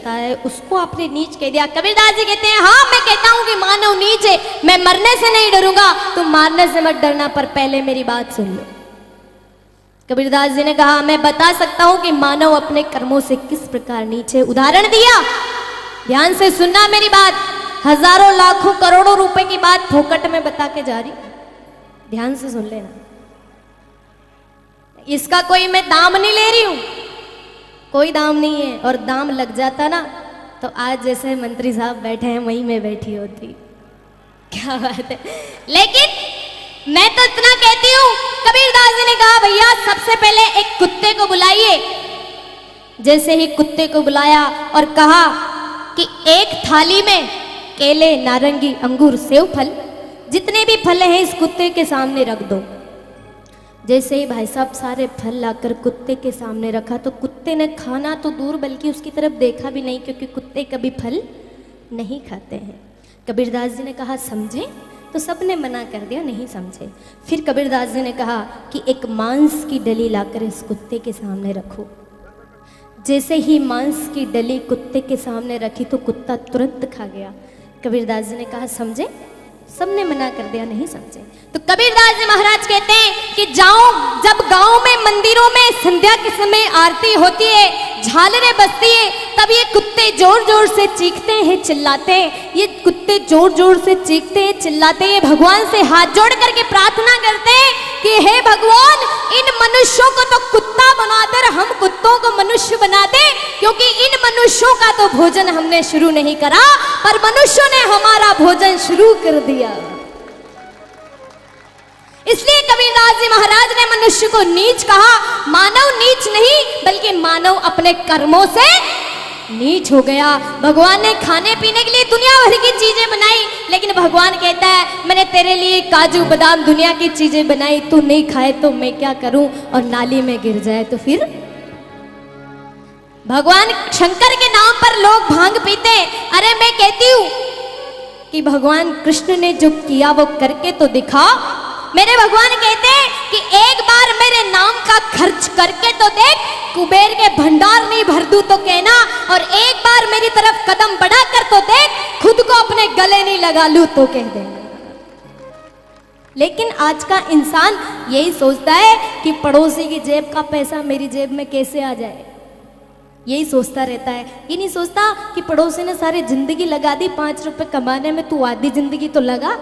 करता है उसको आपने नीच कह दिया। कबीरदास जी कहते हैं हाँ मैं कहता हूं कि मानव नीच है, मैं मरने से नहीं डरूंगा, तुम मारने से मत डरना, पर पहले मेरी बात सुन लो। कबीरदास जी ने कहा मैं बता सकता हूं कि मानव अपने कर्मों से किस प्रकार नीच है। उदाहरण दिया, ध्यान से सुनना मेरी बात, हजारों लाखों करोड़ों रुपए की बात फोकट में बता के जा रही, ध्यान से सुन लेना। इसका कोई मैं दाम नहीं ले रही हूं, कोई दाम नहीं है, और दाम लग जाता ना तो आज जैसे मंत्री साहब बैठे हैं वहीं मैं बैठी होती। क्या बात है। लेकिन मैं तो इतना कहती हूं, कबीरदास जी ने कहा भैया सबसे पहले एक कुत्ते को बुलाइए। जैसे ही कुत्ते को बुलाया और कहा कि एक थाली में केले, नारंगी, अंगूर, सेव फल, जितने भी फल हैं इस कुत्ते के सामने रख दो। जैसे ही भाई साहब सारे फल लाकर कुत्ते के सामने रखा तो कुत्ते ने खाना तो दूर बल्कि उसकी तरफ देखा भी नहीं, क्योंकि कुत्ते कभी फल नहीं खाते हैं। कबीरदास जी ने कहा समझे, तो सबने मना कर दिया, नहीं समझे। फिर कबीरदास जी ने कहा कि एक मांस की डली लाकर इस कुत्ते के सामने रखो। जैसे ही मांस की डली कुत्ते के सामने रखी तो कुत्ता तुरंत खा गया। कबीरदास जी ने कहा समझे, सबने मना कर दिया, नहीं समझे। तो कबीरदास जी महाराज कहते हैं कि जाओ, जब गांव में मंदिरों में संध्या के समय आरती होती है, झालरें बजती है, तब ये कुत्ते जोर जोर से चीखते हैं, चिल्लाते हैं। ये कुत्ते जोर जोर से चीखते हैं, चिल्लाते हैं, भगवान से हाथ जोड़ करके प्रार्थना करते हैं कि हे भगवान इन मनुष्यों को तो कुत्ता बनाकर हम कुत्तों को मनुष्य बना दे, क्योंकि इन मनुष्यों का तो भोजन हमने शुरू नहीं करा पर मनुष्यों ने हमारा भोजन शुरू कर दिया। इसलिए कबीरदास जी महाराज ने मनुष्य को नीच कहा। मानव नीच नहीं बल्कि मानव अपने कर्मों से नीच हो गया। भगवान ने खाने पीने के लिए दुनिया भर की चीजें बनाई, लेकिन भगवान कहता है मैंने तेरे लिए काजू बादाम दुनिया की चीजें बनाई, तू नहीं खाए तो मैं क्या करूं, और नाली में गिर जाए तो फिर। भगवान शंकर के नाम पर लोग भांग पीते। अरे मैं कहती हूं कि भगवान कृष्ण ने जो किया वो करके तो दिखा। मेरे भगवान कहते हैं कि एक बार मेरे नाम का खर्च करके तो देख, कुबेर के भंडार नहीं भर दूं तो कहना, और एक बार मेरी तरफ कदम बढ़ा कर तो देख, खुद को अपने गले नहीं लगा लूं तो कह देना। लेकिन आज का इंसान यही सोचता है कि पड़ोसी की जेब का पैसा मेरी जेब में कैसे आ जाए, यही सोचता रहता है। ये नहीं सोचता कि पड़ोसी ने सारी जिंदगी लगा दी 5 रुपए कमाने में, तू आधी जिंदगी तो लगा।